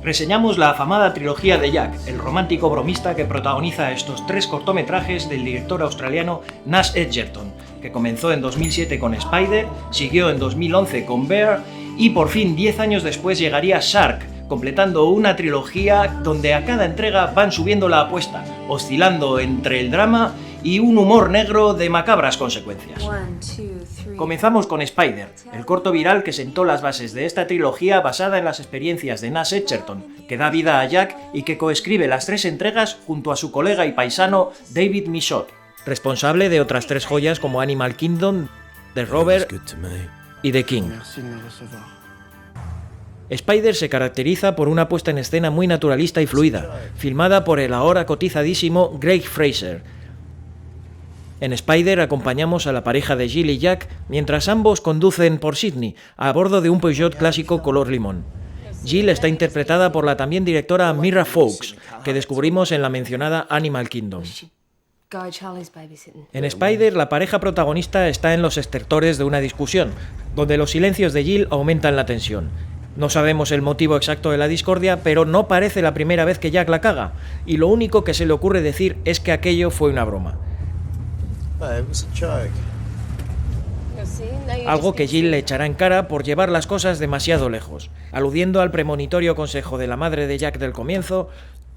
reseñamos la afamada trilogía de Jack, el romántico bromista que protagoniza estos 3 cortometrajes del director australiano Nash Edgerton, que comenzó en 2007 con Spider, siguió en 2011 con Bear y por fin 10 años después llegaría Shark, completando una trilogía donde a cada entrega van subiendo la apuesta, oscilando entre el drama y un humor negro de macabras consecuencias. Comenzamos con Spider, el corto viral que sentó las bases de esta trilogía basada en las experiencias de Nash Edgerton, que da vida a Jack y que coescribe las 3 entregas junto a su colega y paisano David Michôd, responsable de otras 3 joyas como Animal Kingdom, The Rover y The King. Spider se caracteriza por una puesta en escena muy naturalista y fluida, filmada por el ahora cotizadísimo Greig Fraser. En Spider acompañamos a la pareja de Jill y Jack mientras ambos conducen por Sydney a bordo de un Peugeot clásico color limón. Jill está interpretada por la también directora Mira Fowlkes, que descubrimos en la mencionada Animal Kingdom. En Spider, la pareja protagonista está en los estertores de una discusión, donde los silencios de Jill aumentan la tensión. No sabemos el motivo exacto de la discordia, pero no parece la primera vez que Jack la caga, y lo único que se le ocurre decir es que aquello fue una broma. Algo que Jill le echará en cara por llevar las cosas demasiado lejos. Aludiendo al premonitorio consejo de la madre de Jack del comienzo,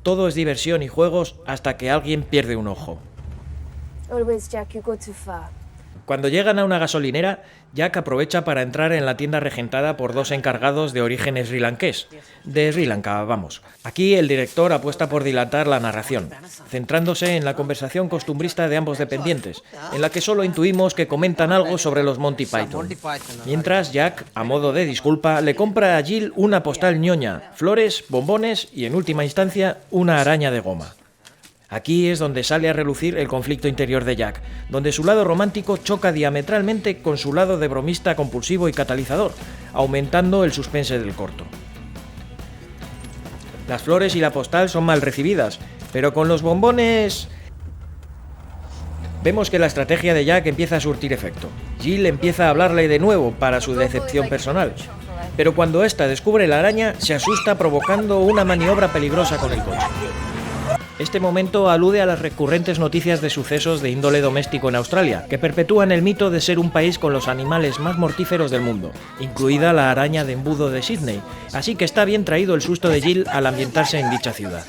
todo es diversión y juegos hasta que alguien pierde un ojo. Cuando llegan a una gasolinera, Jack aprovecha para entrar en la tienda regentada por 2 encargados de origen srilankés. De Sri Lanka, vamos. Aquí el director apuesta por dilatar la narración, centrándose en la conversación costumbrista de ambos dependientes, en la que solo intuimos que comentan algo sobre los Monty Python. Mientras, Jack, a modo de disculpa, le compra a Jill una postal ñoña, flores, bombones y, en última instancia, una araña de goma. Aquí es donde sale a relucir el conflicto interior de Jack, donde su lado romántico choca diametralmente con su lado de bromista compulsivo y catalizador, aumentando el suspense del corto. Las flores y la postal son mal recibidas, pero con los bombones... Vemos que la estrategia de Jack empieza a surtir efecto. Jill empieza a hablarle de nuevo para su decepción personal, pero cuando ésta descubre la araña, se asusta provocando una maniobra peligrosa con el coche. Este momento alude a las recurrentes noticias de sucesos de índole doméstico en Australia, que perpetúan el mito de ser un país con los animales más mortíferos del mundo, incluida la araña de embudo de Sydney, así que está bien traído el susto de Jill al ambientarse en dicha ciudad.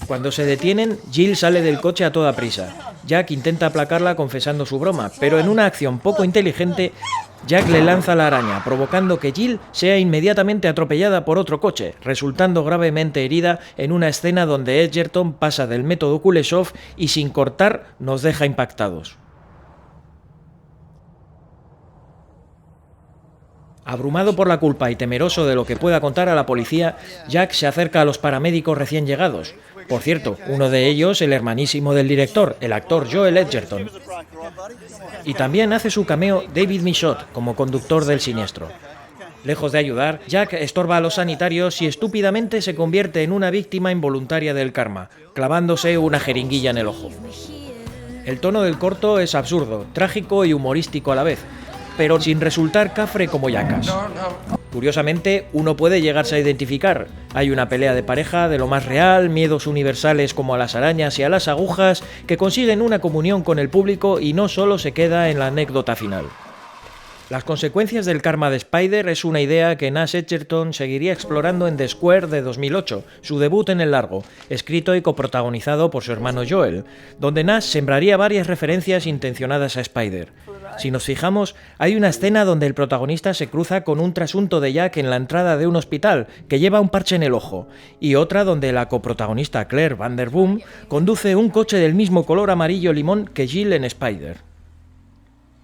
Cuando se detienen, Jill sale del coche a toda prisa. Jack intenta aplacarla confesando su broma, pero en una acción poco inteligente, Jack le lanza la araña, provocando que Jill sea inmediatamente atropellada por otro coche, resultando gravemente herida en una escena donde Edgerton pasa del método Kuleshov y sin cortar nos deja impactados. Abrumado por la culpa y temeroso de lo que pueda contar a la policía, Jack se acerca a los paramédicos recién llegados. Por cierto, uno de ellos el hermanísimo del director, el actor Joel Edgerton. Y también hace su cameo David Michôd como conductor del siniestro. Lejos de ayudar, Jack estorba a los sanitarios y estúpidamente se convierte en una víctima involuntaria del karma, clavándose una jeringuilla en el ojo. El tono del corto es absurdo, trágico y humorístico a la vez, pero sin resultar cafre como Jackass. Curiosamente, uno puede llegarse a identificar. Hay una pelea de pareja de lo más real, miedos universales como a las arañas y a las agujas, que consiguen una comunión con el público y no solo se queda en la anécdota final. Las consecuencias del karma de Spider es una idea que Nash Edgerton seguiría explorando en The Square de 2008, su debut en el largo, escrito y coprotagonizado por su hermano Joel, donde Nash sembraría varias referencias intencionadas a Spider. Si nos fijamos, hay una escena donde el protagonista se cruza con un trasunto de Jack en la entrada de un hospital que lleva un parche en el ojo, y otra donde la coprotagonista Claire Van Der Boom conduce un coche del mismo color amarillo limón que Jill en Spider.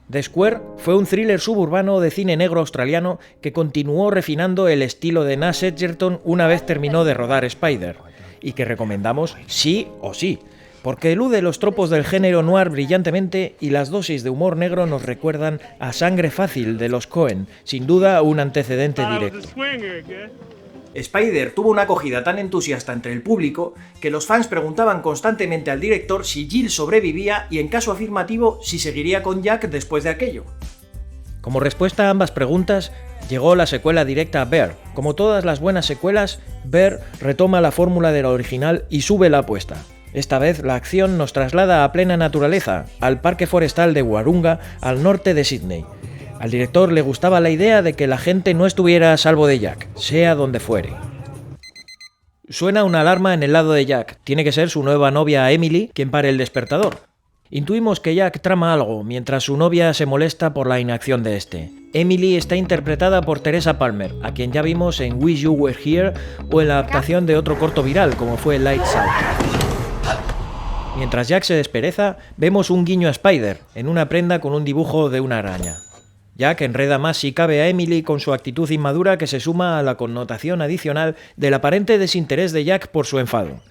The Square fue un thriller suburbano de cine negro australiano que continuó refinando el estilo de Nash Edgerton una vez terminó de rodar Spider, y que recomendamos sí o sí, porque elude los tropos del género noir brillantemente y las dosis de humor negro nos recuerdan a Sangre Fácil de los Coen, sin duda un antecedente directo. Spider tuvo una acogida tan entusiasta entre el público que los fans preguntaban constantemente al director si Jill sobrevivía y, en caso afirmativo, si seguiría con Jack después de aquello. Como respuesta a ambas preguntas, llegó la secuela directa a Bear. Como todas las buenas secuelas, Bear retoma la fórmula de la original y sube la apuesta. Esta vez la acción nos traslada a plena naturaleza, al parque forestal de Wahroonga, al norte de Sídney. Al director le gustaba la idea de que la gente no estuviera a salvo de Jack, sea donde fuere. Suena una alarma en el lado de Jack. Tiene que ser su nueva novia Emily quien pare el despertador. Intuimos que Jack trama algo mientras su novia se molesta por la inacción de este. Emily está interpretada por Teresa Palmer, a quien ya vimos en Wish You Were Here o en la adaptación de otro corto viral como fue Lights Out. Mientras Jack se despereza, vemos un guiño a Spider, en una prenda con un dibujo de una araña. Jack enreda más si cabe a Emily con su actitud inmadura que se suma a la connotación adicional del aparente desinterés de Jack por su enfado.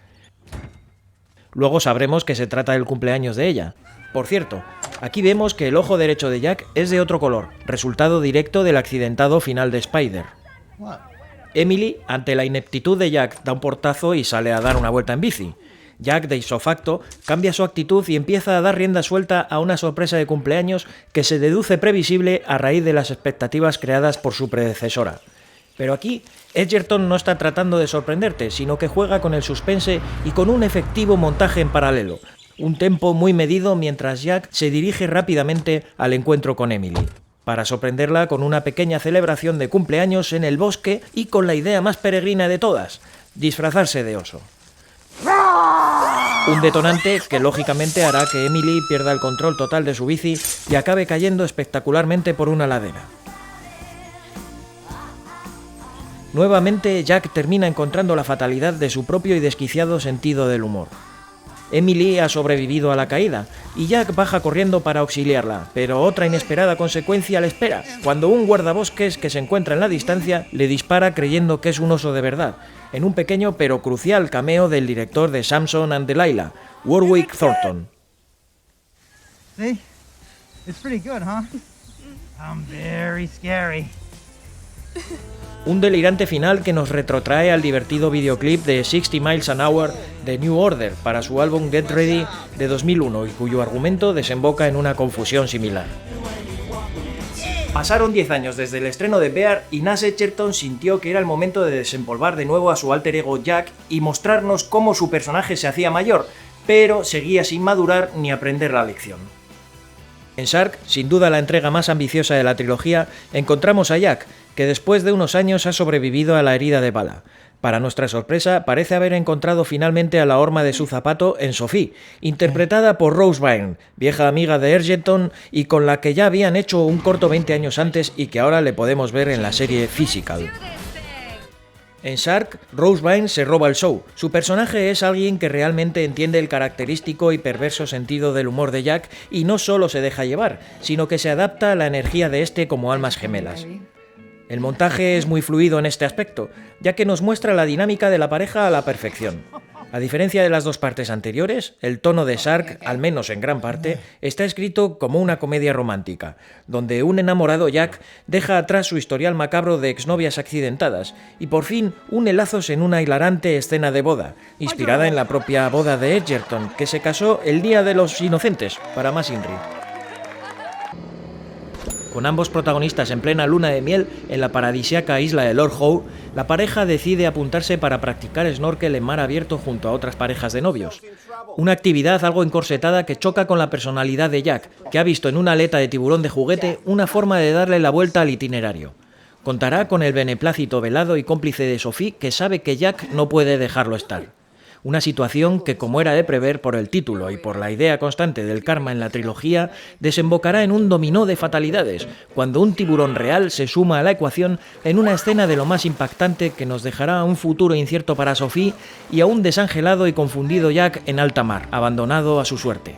Luego sabremos que se trata del cumpleaños de ella. Por cierto, aquí vemos que el ojo derecho de Jack es de otro color, resultado directo del accidentado final de Spider. Emily, ante la ineptitud de Jack, da un portazo y sale a dar una vuelta en bici. Jack, de isofacto, cambia su actitud y empieza a dar rienda suelta a una sorpresa de cumpleaños que se deduce previsible a raíz de las expectativas creadas por su predecesora. Pero aquí, Edgerton no está tratando de sorprenderte, sino que juega con el suspense y con un efectivo montaje en paralelo, un tempo muy medido mientras Jack se dirige rápidamente al encuentro con Emily, para sorprenderla con una pequeña celebración de cumpleaños en el bosque y con la idea más peregrina de todas, disfrazarse de oso. Un detonante que lógicamente hará que Emily pierda el control total de su bici y acabe cayendo espectacularmente por una ladera. Nuevamente, Jack termina encontrando la fatalidad de su propio y desquiciado sentido del humor. Emily ha sobrevivido a la caída y Jack baja corriendo para auxiliarla, pero otra inesperada consecuencia le espera, cuando un guardabosques que se encuentra en la distancia le dispara creyendo que es un oso de verdad, en un pequeño pero crucial cameo del director de Samson and Delilah, Warwick Thornton. See? It's pretty good, huh? I'm very scary. Un delirante final que nos retrotrae al divertido videoclip de 60 Miles an Hour de New Order para su álbum Get Ready de 2001 y cuyo argumento desemboca en una confusión similar. Pasaron 10 años desde el estreno de Bear y Nash Edgerton sintió que era el momento de desempolvar de nuevo a su alter ego Jack y mostrarnos cómo su personaje se hacía mayor, pero seguía sin madurar ni aprender la lección. En Shark, sin duda la entrega más ambiciosa de la trilogía, encontramos a Jack, que después de unos años ha sobrevivido a la herida de bala. Para nuestra sorpresa, parece haber encontrado finalmente a la horma de su zapato en Sophie, interpretada por Rose Byrne, vieja amiga de Edgerton y con la que ya habían hecho un corto 20 años antes y que ahora le podemos ver en la serie Physical. En Shark, Rose Byrne se roba el show. Su personaje es alguien que realmente entiende el característico y perverso sentido del humor de Jack y no solo se deja llevar, sino que se adapta a la energía de este como almas gemelas. El montaje es muy fluido en este aspecto, ya que nos muestra la dinámica de la pareja a la perfección. A diferencia de las dos partes anteriores, el tono de Shark, al menos en gran parte, está escrito como una comedia romántica, donde un enamorado Jack deja atrás su historial macabro de exnovias accidentadas y por fin une lazos en una hilarante escena de boda, inspirada en la propia boda de Edgerton, que se casó el Día de los Inocentes, para más Inri. Con ambos protagonistas en plena luna de miel en la paradisíaca isla de Lord Howe, la pareja decide apuntarse para practicar snorkel en mar abierto junto a otras parejas de novios. Una actividad algo encorsetada que choca con la personalidad de Jack, que ha visto en una aleta de tiburón de juguete una forma de darle la vuelta al itinerario. Contará con el beneplácito velado y cómplice de Sophie, que sabe que Jack no puede dejarlo estar. Una situación que, como era de prever por el título y por la idea constante del karma en la trilogía, desembocará en un dominó de fatalidades, cuando un tiburón real se suma a la ecuación en una escena de lo más impactante que nos dejará un futuro incierto para Sophie y a un desangelado y confundido Jack en alta mar, abandonado a su suerte.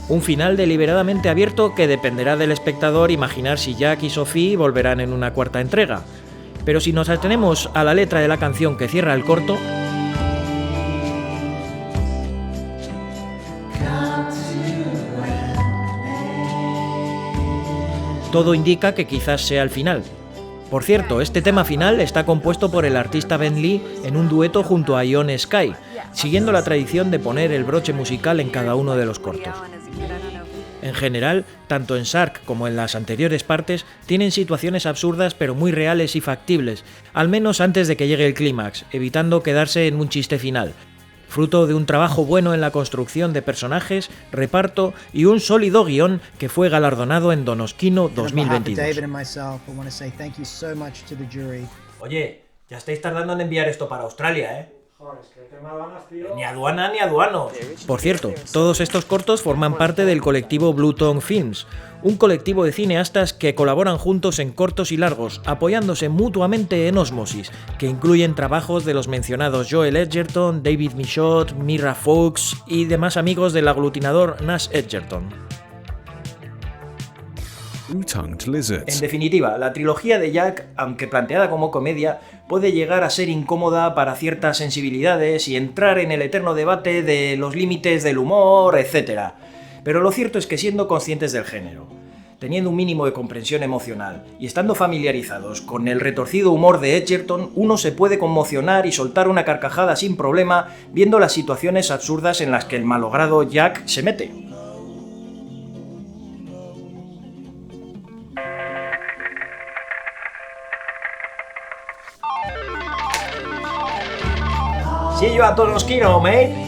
Un final deliberadamente abierto que dependerá del espectador imaginar si Jack y Sophie volverán en una cuarta entrega. Pero si nos atenemos a la letra de la canción que cierra el corto, todo indica que quizás sea el final. Por cierto, este tema final está compuesto por el artista Ben Lee en un dueto junto a Ione Skye, siguiendo la tradición de poner el broche musical en cada uno de los cortos. En general, tanto en Shark como en las anteriores partes, tienen situaciones absurdas pero muy reales y factibles, al menos antes de que llegue el clímax, evitando quedarse en un chiste final. Fruto de un trabajo bueno en la construcción de personajes, reparto y un sólido guión que fue galardonado en Donoskino 2022. Oye, ya estáis tardando en enviar esto para Australia, ¿eh? Joder, es que el tema de aduanas, tío. Ni aduana ni aduanos. Por cierto, todos estos cortos forman parte del colectivo Blue Tongue Films, un colectivo de cineastas que colaboran juntos en cortos y largos, apoyándose mutuamente en ósmosis, que incluyen trabajos de los mencionados Joel Edgerton, David Michôd, Mira Fox y demás amigos del aglutinador Nash Edgerton. En definitiva, la trilogía de Jack, aunque planteada como comedia, puede llegar a ser incómoda para ciertas sensibilidades y entrar en el eterno debate de los límites del humor, etc. Pero lo cierto es que siendo conscientes del género, teniendo un mínimo de comprensión emocional y estando familiarizados con el retorcido humor de Edgerton, uno se puede conmocionar y soltar una carcajada sin problema viendo las situaciones absurdas en las que el malogrado Jack se mete. See you at Donoskino, mate!